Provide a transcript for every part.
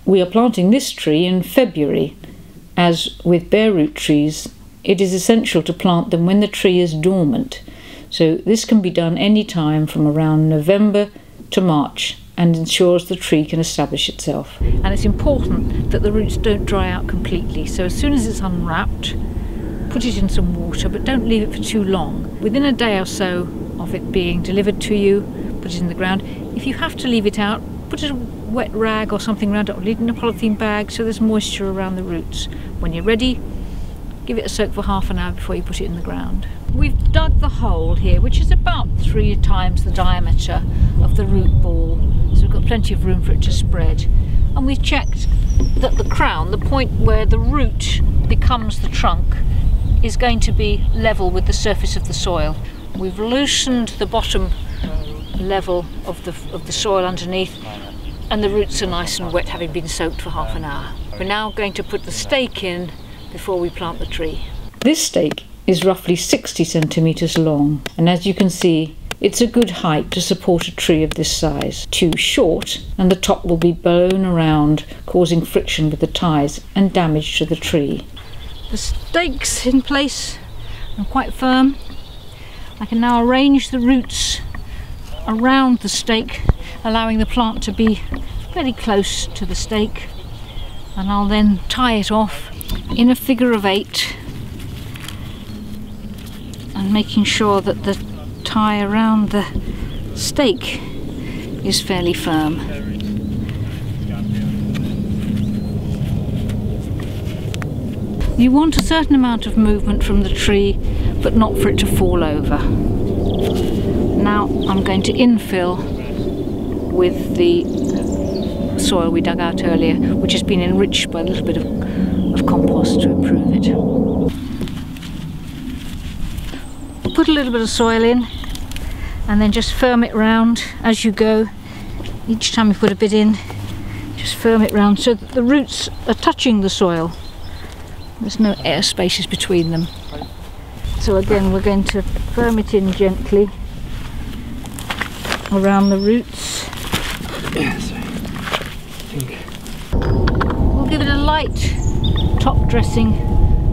We are planting this tree in February. As with bare root trees, it is essential to plant them when the tree is dormant. So this can be done any time from around November to March and ensures the tree can establish itself. And it's important that the roots don't dry out completely. So as soon as it's unwrapped, put it in some water, but don't leave it for too long. Within a day or so of it being delivered to you, put it in the ground. If you have to leave it out, put a wet rag or something around it, or leave it in a polythene bag so there's moisture around the roots. When you're ready, give it a soak for half an hour before you put it in the ground. We've dug the hole here, which is about 3 times the diameter of the root ball, so we've got plenty of room for it to spread. And we've checked that the crown, the point where the root becomes the trunk, is going to be level with the surface of the soil. We've loosened the bottom level of the soil underneath, and the roots are nice and wet, having been soaked for half an hour. We're now going to put the stake in before we plant the tree. This stake is roughly 60 centimetres long, and as you can see, it's a good height to support a tree of this size. Too short and the top will be blown around, causing friction with the ties and damage to the tree. The stake's in place and quite firm. I can now arrange the roots around the stake, allowing the plant to be very close to the stake, and I'll then tie it off in a figure of 8, and making sure that the tie around the stake is fairly firm. You want a certain amount of movement from the tree, but not for it to fall over. Now I'm going to infill with the soil we dug out earlier, which has been enriched by a little bit of compost to improve it. Put a little bit of soil in and then just firm it round as you go. Each time you put a bit in, just firm it round so that the roots are touching the soil. There's no air spaces between them. So again, we're going to firm it in gently around the roots. We'll give it a light top dressing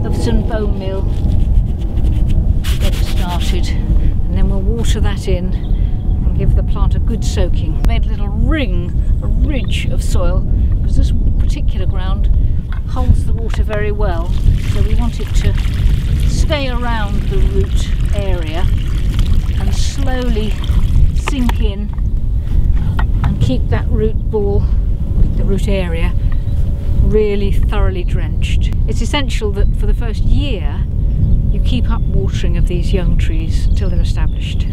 of some bone meal to get it started, and then we'll water that in and give the plant a good soaking. Made a little ridge of soil, because this particular ground holds the water very well, so we want it to stay around the root area and slowly sink in and keep that root ball, the root area, really thoroughly drenched. It's essential that for the first year you keep up watering of these young trees till they're established.